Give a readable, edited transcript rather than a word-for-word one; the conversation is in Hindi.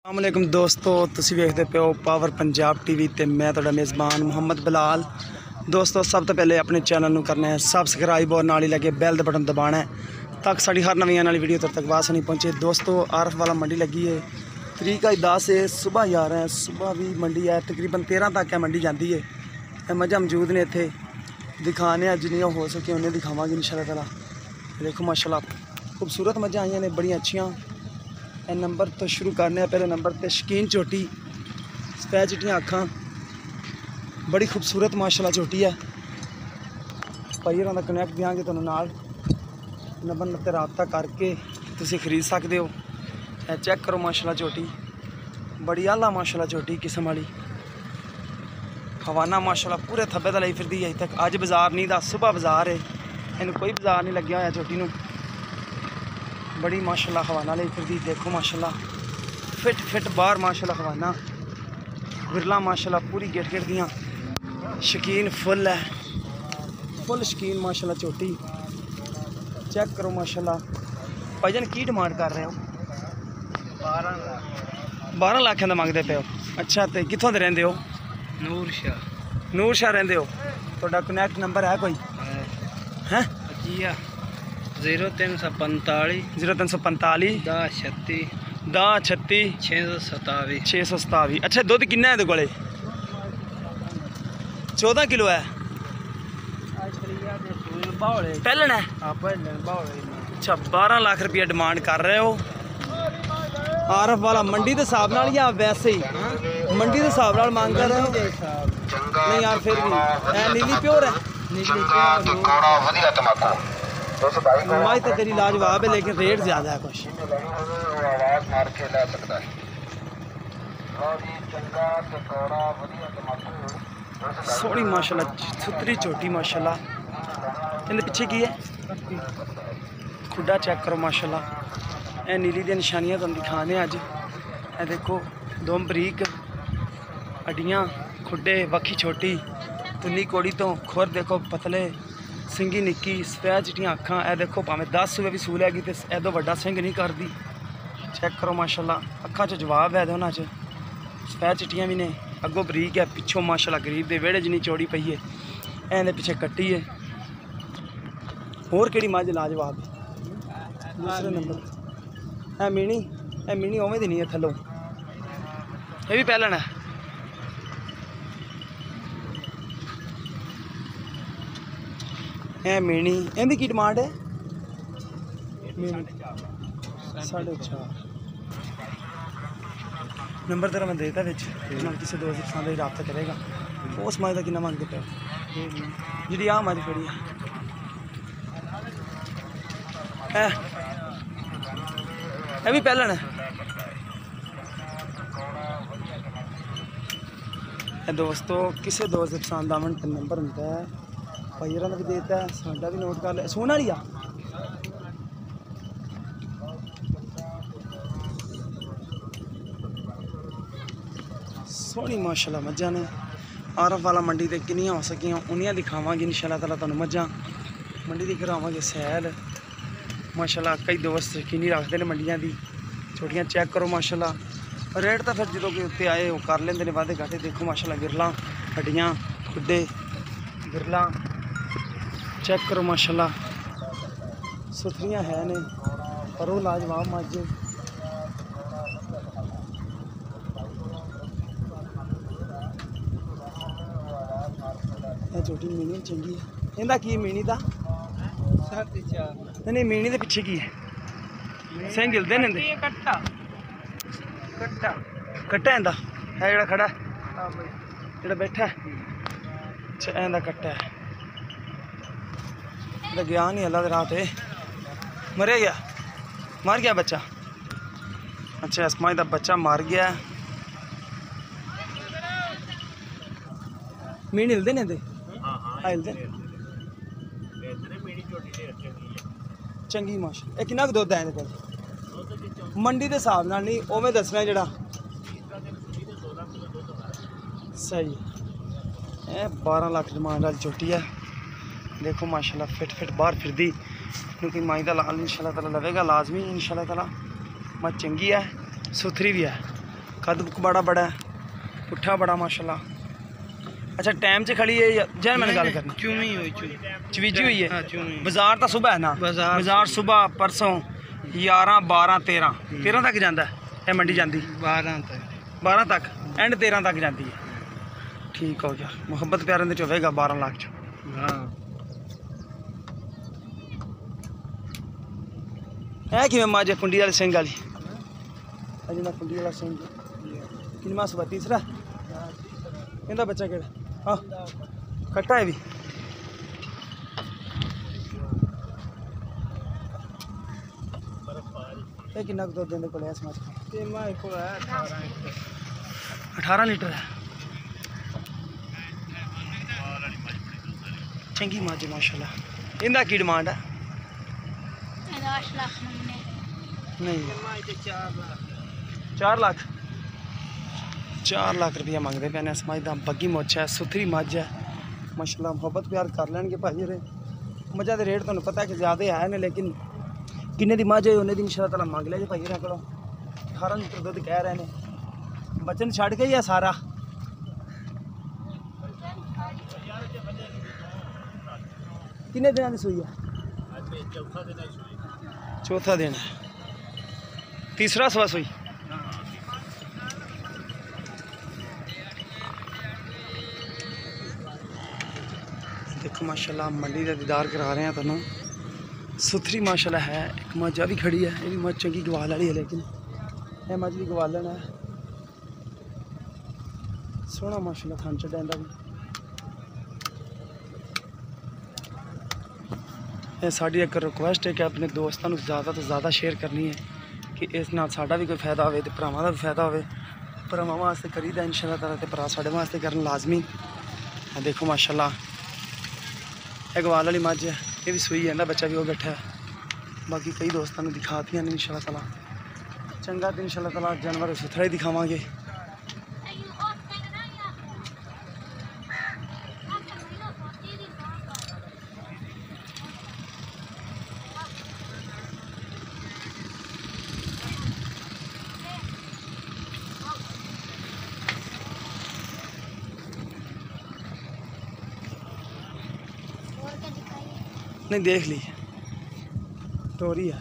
अस्सलामुअलैकुम दोस्तों, तुसी वेखदे पे हो पावर पंजाब टीवी ते मैं तुहाडा मेज़बान मुहम्मद बिलाल। दोस्तों सब तो पहले अपने चैनल नूं करना है सबसक्राइब और नाल ही लगे बैल दा बटन दबाना है ताकि साड़ी हर नवीं आने वाली वीडियो तुहाडे तक आसानी पहुँचे। दोस्तों आरफ वाला मंडी लगी है, तरीक है 10 है, सुबह 11 है, सुबह भी मंडी है, तकरीबन 13 तक है मंडी जाती है। मझां मौजूद ने इत्थे, दिखाने जिन्नियां हो सके उन्हें दिखावांगे इंशाअल्लाह ताला। देखो माशाल्लाह खूबसूरत मझां आईयां ने, बड़ियां अच्छियां। नंबर तो शुरू करने पहले नंबर ते शकीन झोटी, सफेद चिट्टियां अखां, बड़ी खूबसूरत माशाल्लाह झोटी है। भाई होरां दा कनैक्ट देंगे तुहानूं नाल, नंबर ते राबता करके तुसीं खरीद सकते हो। चेक करो माशाल्लाह झोटी, बड़ी आला माशाल्लाह झोटी किस्म वाली। हवाना माशाल्लाह पूरे थब्बे दा लई फिरदी है। अजे तक अज बाजार नहीं दा, सुबह बाजार है, इन्हूं कोई बाजार नहीं लग्या होया झोटी नूं। बड़ी माशाल्लाह हवाना ले फिरदी, देखो माशाल्लाह फिट फिट बाहर माशाल्लाह हवाना, बिरला माशाल्लाह पूरी गिट गिट दियां, शकीन फुल है, फुल शकीन माशाल्लाह झोटी। चेक करो माशाल्लाह। भाईजान की डिमांड कर रहे हो? 12 लाख का मंगते पे हो? अच्छा, तो कितों दे रहिंदे हो? नूर शाह रहिंदे हो? तुहाडा कनैक्ट नंबर है कोई? हैं 0345 0345 10 36 627। अच्छा, दुध किन्ना है इहदे कोले? 14 किलो है। पहलन है। अच्छा, 12 लाख रुपया डिमांड कर रहे हो। आरफ वाला मंडी के हिसाब नाल या वैसे ही? मंडी के हिसाब नाल मांग कर रहे हो? नहीं यार, फिर भी नीली प्योर है। माई तो तेरी लाजवाब है, लेकिन रेट ज़्यादा है कुछ। सोहनी माशाल्लाह सुथरी झोटी माशाल्लाह। इहदे पिछे की है? खुडा चेक करो माशाल्लाह। ए नीली दी निशानियां तुहानूं दिखाने अज। ए देखो दो बरीक अड्डियां, खुडे, वक्खी छोटी, तुन्नी कोड़ी तो खुर देखो पतले, सिंगी निक्की, सफेद चिट्टियां अखां। ए देखो भावें 10 सूबे भी सूल हैगी तो एदों वड्डा सिंग नहीं करदी। चेक करो माशाल्लाह, अखां च जवाब है उन्हां च। सफेद चिट्टियां भी ने, अगों बरीक है, पिछों माशाल्लाह गरीब दे वेड़े जिन्नी चौड़ी पई है। एंदे पिछे कट्टी है। होर केड़ी मझ लाजवाब? दूसरे नंबर ए मीनी उवें दी नहीं है थल्लों, ये भी पहलन है। ए मीनी, इहदी की डिमांड है? 4.5। नंबर तेरा मैं देता बिच, किसी दोस्त पसंद रबता करेगा। उस मज का कितना मंगते पे जी? आ मज खड़ी है, ये भी पहलन है। दोस्तों किसी दोस्त पसंद आवन नंबर होंगे है, भाई होरां दा भी देता है, साडा भी नोट कर लिया। सोहना वाली आ सोहनी माशाल्लाह मझां ने। आरफ वाला मंडी ते किन्नियां हो सकियां उन्नियां दिखावांगे इंशाअल्लाह ताला तुहानूं। मझां मंडी दी करावांगे सैल माशाल्लाह। कई दोस्त यकीनी रखते हैं मंडियां दी छोटियां। चेक करो माशाल्लाह। रेट तो फिर जो कि उत्ते आए वो कर लेंदे ने वादे घाटे। देखो माशाल्लाह गिरलां, हड्डियां, खुडे, गिरलां चेक करो माशाल्लाह, सुथरियां है ने, पर वो लाजवाब मझ। छोटी मीनी चंगी है। इहदा की मीनी दा? नहीं मीनी दे पिछे की है? सिंह हिलदे ने इहदे? कट्टा इंदा है जेड़ा खड़ा है, जेड़ा बैठा है। अच्छा, इंदा कट्टा है। गया नहीं अल्लाह दे राह ते, मरे गया, मर गया बच्चा। अच्छा, इसमाई दा बच्चा मर गया। मीन हिलदे ने इहदे? हाँ हिलदे चंगी माशाल्लाह। किन्ना कुछ दुद्ध है इहदे कोल? मंडी के हिसाब नाल नहीं, उवें दसना जेड़ा सही। 12 लाख डिमांड वाली झोटी है। देखो माशाल्लाह फिट फिट बाहर फिरदी, क्योंकि माई का लाल इंशाल्लाह ताला लवेगा लाजमी इंशाल्लाह ताला। मत चंगी है, सुथरी भी है। कद बड़ा बड़ा है, पुट्ठा बड़ा माशाल्लाह। अच्छा टाइम से खड़ी है जैन मैंने गल करनी चूमी हुई चवीजी हुई है। हाँ, चूमी। बाजार तो सुबह है ना, बाजार सुबह परसों 11 12 13 13 तक जाता है ये मंडी जाती 12 तक एंड 13 तक जाती है। ठीक हो गया, मुहब्बत प्यारे दे होगा 12 लाख च। हाँ है कि मज कुंडी वाले सिंह वाली अजी ना कुंडी वाला सिंह किनवा सुबह तीसरा इनका बच्चा केड़ा हाँ खट्टा है भी ये किन्ना कुछ दूध देने को लिया समाज का 18 लीटर है। चंगी मज माशाल्लाह। इनका की डिमांड है? 10 लाख नहीं 4 लाख 4 लाख रुपया मंगते पे ने समझ दा। बग्गी मुੱਛ है, सुथरी मज है माशाल्लाह। मुहब्बत प्यार कर लेंगे भाई रे। मझा के रेट तुहानू पता है कि ज़्यादा है ने, लेकिन किन्ने दी मज है उन्ने दी इंशाअल्लाह ताला मंग लिया जी भाई रे को। 18 लीटर दुध कह रहे हैं। बचन छड़ के ही है सारा। किन्ने दिनों की सुई है? चौथा दिन है, तीसरा सवा सुई। देखो माशाल्लाह मंडी का दीदार करा रहे हैं तुहानू। सुथरी माशाल्लाह है। एक मझा भी खड़ी है, ये भी मझ चंगी गवाल वाली है, लेकिन यह मझ भी गवालन है। सोहना माशाल्लाह थान चढ़ा भी। ये साड़ी एक रिक्वेस्ट है कि अपने दोस्तों को ज़्यादा तो ज़्यादा शेयर करनी है कि इस नाल साडा भी कोई फायदा हो, भरावां दा भी फायदा हो। भरावां वास्ते करीदा इंशाअल्लाह ताला, ते भरा साडे वास्ते करन लाजमी। देखो माशाल्लाह एक गवाल वाली मझ है, ये भी सुई है, इहदा बच्चा भी वो बैठा है। बाकी कई दोस्तों को दिखाती हैं इंशाअल्लाह ताला। चंगा तो इंशाअल्लाह ताला जानवर सुथरा ही दिखावांगे। नहीं देख ली, टोरी है।